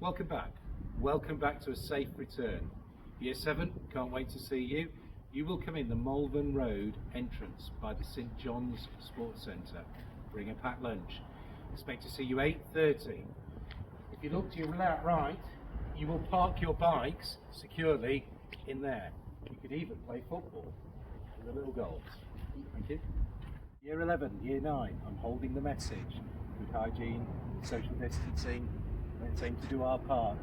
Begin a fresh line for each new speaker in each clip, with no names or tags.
Welcome back. Welcome back to a safe return. Year 7, can't wait to see you. You will come in the Malvern Road entrance by the St John's Sports Centre. Bring a packed lunch. Expect to see you 8:30. If you look to your right, you will park your bikes securely in there. You could even play football with the little goals. Thank you. Year 11, Year 9, I'm holding the message. Good hygiene, social distancing, let's aim to do our part.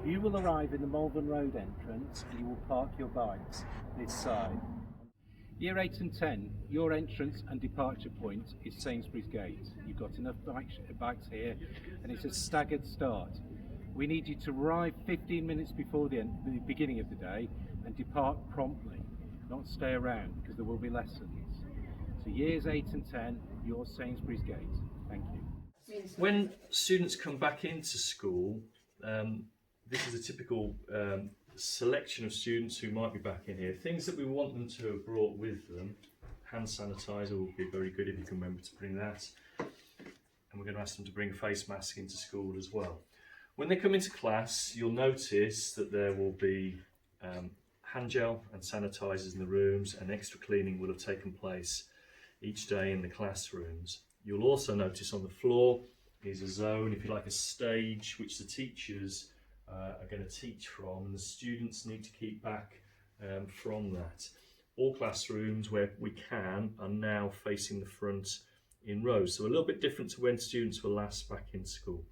You will arrive in the Malvern Road entrance and you will park your bikes this side. Year 8 and 10, your entrance and departure point is Sainsbury's Gate. You've got enough bikes here and it's a staggered start. We need you to arrive 15 minutes before the beginning of the day and depart promptly, not stay around because there will be lessons. So years 8 and 10, your Sainsbury's Gate. Thank you.
When students come back into school, this is a typical selection of students who might be back in here. Things that we want them to have brought with them. Hand sanitizer will be very good if you can remember to bring that. And we're going to ask them to bring a face mask into school as well. When they come into class, you'll notice that there will be hand gel and sanitizers in the rooms, and extra cleaning will have taken place each day in the classrooms. You'll also notice on the floor is a zone, if you like, a stage which the teachers are going to teach from, and the students need to keep back from that. All classrooms where we can are now facing the front in rows, so a little bit different to when students were last back in school.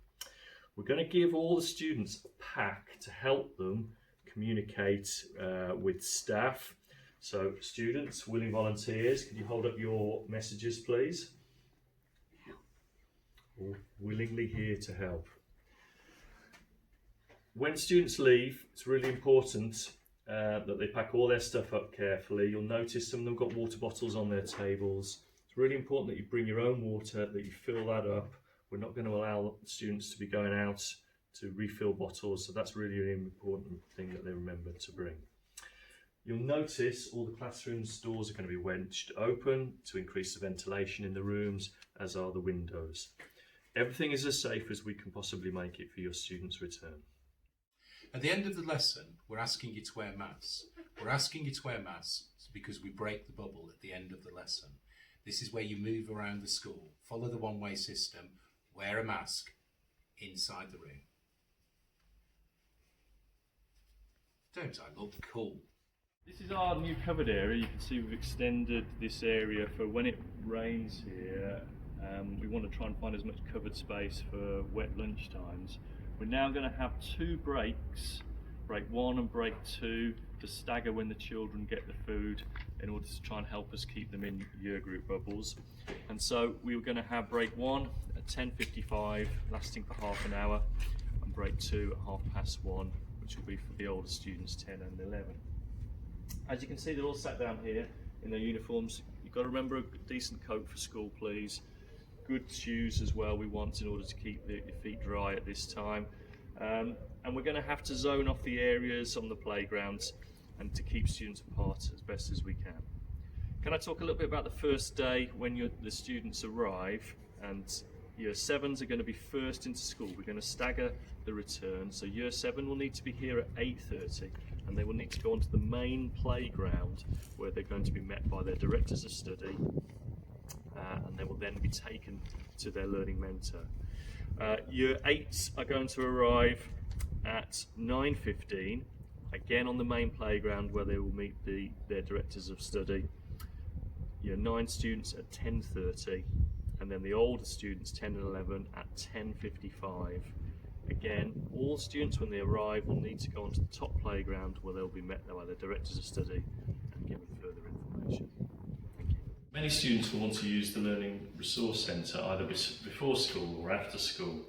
We're going to give all the students a pack to help them communicate with staff. So students, willing volunteers, could you hold up your messages please? All willingly here to help. When students leave, it's really important that they pack all their stuff up carefully. You'll notice some of them got water bottles on their tables. It's really important that you bring your own water, that you fill that up. We're not going to allow students to be going out to refill bottles, so that's really an important thing that they remember to bring. You'll notice all the classrooms doors are going to be wedged open to increase the ventilation in the rooms, as are the windows. Everything is as safe as we can possibly make it for your students' return.
At the end of the lesson, we're asking you to wear masks. We're asking you to wear masks because we break the bubble at the end of the lesson. This is where you move around the school. Follow the one-way system. Wear a mask inside the room. Don't I look cool?
This is our new covered area. You can see we've extended this area for when it rains here. We want to try and find as much covered space for wet lunch times. We're now going to have 2 breaks, break 1 and break 2, to stagger when the children get the food in order to try and help us keep them in year group bubbles. And so we were going to have break 1 at 10:55, lasting for half an hour, and break 2 at 1:30, which will be for the older students, 10 and 11. As you can see, they're all sat down here in their uniforms. You've got to remember a decent coat for school, please. Good shoes as well we want in order to keep your feet dry at this time. And we're going to have to zone off the areas on the playgrounds and to keep students apart as best as we can. Can I talk a little bit about the first day when the students arrive? And year 7s are going to be first into school. We're going to stagger the return. So year 7 will need to be here at 8:30, and they will need to go onto the main playground where they're going to be met by their directors of study, and they will then be taken to their learning mentor. Year 8s are going to arrive at 9:15, again on the main playground where they will meet their directors of study. Year 9 students at 10:30, and then the older students, 10 and 11, at 10:55. Again, all students when they arrive will need to go onto the top playground where they'll be met by their directors of study and given further information. Thank you. Many students will want to use the Learning Resource Centre either before school or after school.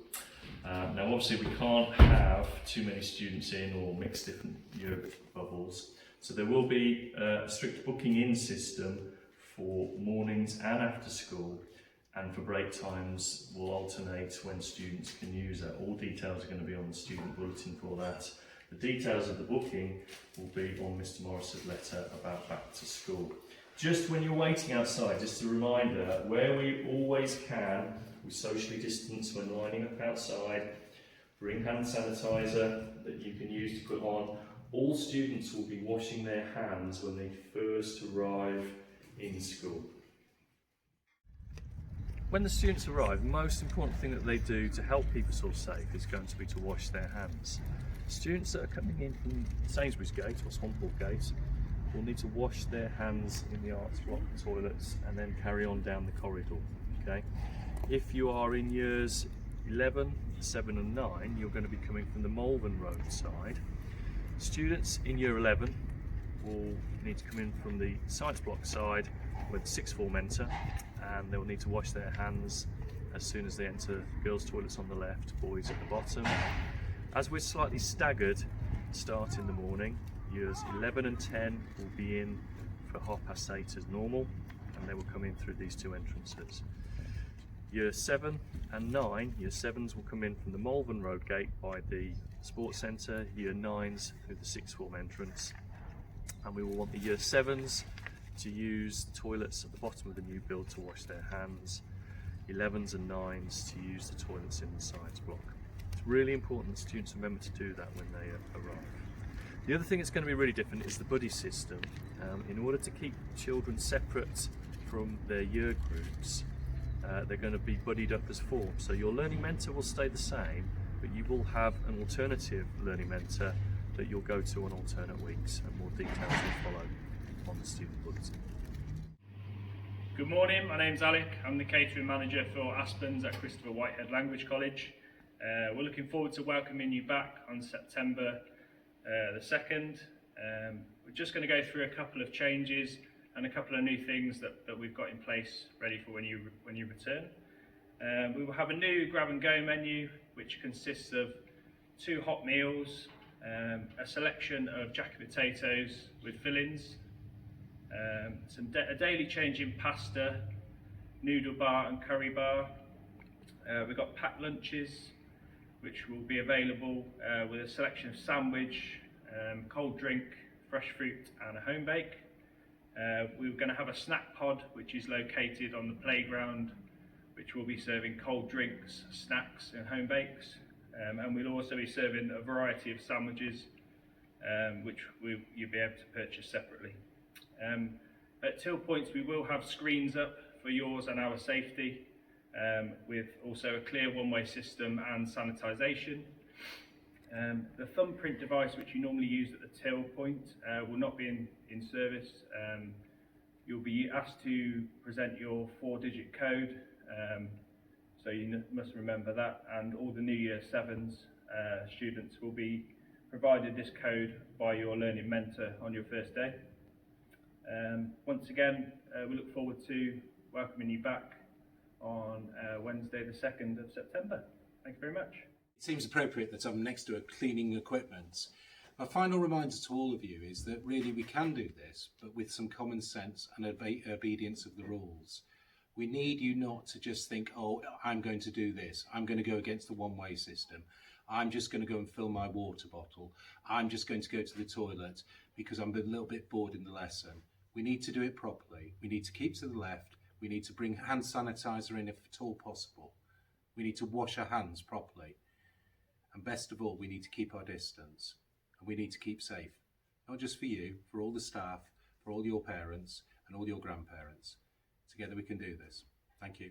Now obviously we can't have too many students in or mix different year bubbles, so there will be a strict booking in system for mornings and after school, and for break times we'll alternate when students can use it. All details are going to be on the student bulletin for that. The details of the booking will be on Mr Morris's letter about back to school. Just when you're waiting outside, just a reminder, where we always can, we socially distance when lining up outside. Bring hand sanitizer that you can use to put on. All students will be washing their hands when they first arrive in school. When the students arrive, the most important thing that they do to help keep us all safe is going to be to wash their hands. Students that are coming in from Sainsbury's Gate or Swamppool Gate will need to wash their hands in the arts block toilets and then carry on down the corridor. Okay? If you are in years 11, 7 and 9, you're going to be coming from the Malvern Road side. Students in year 11 will need to come in from the science block side with the sixth form enter, and they will need to wash their hands as soon as they enter girls' toilets on the left, boys at the bottom. As we're slightly staggered start in the morning, years 11 and 10 will be in for 8:30 as normal, and they will come in through these two entrances. Year 7 and 9, year 7s will come in from the Malvern Road gate by the sports centre, year 9s through the sixth form entrance, and we will want the year 7s to use toilets at the bottom of the new build to wash their hands, 11s and 9s to use the toilets in the science block. It's really important that students remember to do that when they arrive. The other thing that's going to be really different is the buddy system. In order to keep children separate from their year groups, they're going to be buddied up as forms. So your learning mentor will stay the same, but you will have an alternative learning mentor that you'll go to on alternate weeks, and more details will follow on the student bulletin.
Good morning, my name's Alec. I'm the catering manager for Aspens at Christopher Whitehead Language College. We're looking forward to welcoming you back on September the 2nd. We're just going to go through a couple of changes and a couple of new things that we've got in place ready for when you return. We will have a new grab and go menu which consists of 2 hot meals, a selection of jacket potatoes with fillings, a daily change in pasta, noodle bar and curry bar. We've got packed lunches which will be available with a selection of sandwich, cold drink, fresh fruit and a home bake. We're going to have a snack pod which is located on the playground, which will be serving cold drinks, snacks and home bakes. And we'll also be serving a variety of sandwiches which you'll be able to purchase separately. At till points we will have screens up for yours and our safety, with also a clear one-way system and sanitisation. The thumbprint device which you normally use at the till point will not be in service. You'll be asked to present your 4-digit code, so you must remember that, and all the New Year 7s students will be provided this code by your learning mentor on your first day. Once again, we look forward to welcoming you back on Wednesday the 2nd of September. Thank you very much.
It seems appropriate that I'm next to a cleaning equipment. My final reminder to all of you is that really we can do this, but with some common sense and obedience of the rules. We need you not to just think, oh, I'm going to do this. I'm going to go against the one-way system. I'm just going to go and fill my water bottle. I'm just going to go to the toilet because I'm a little bit bored in the lesson. We need to do it properly. We need to keep to the left. We need to bring hand sanitizer in if at all possible. We need to wash our hands properly. And best of all, we need to keep our distance. And we need to keep safe. Not just for you, for all the staff, for all your parents and all your grandparents. Together we can do this. Thank you.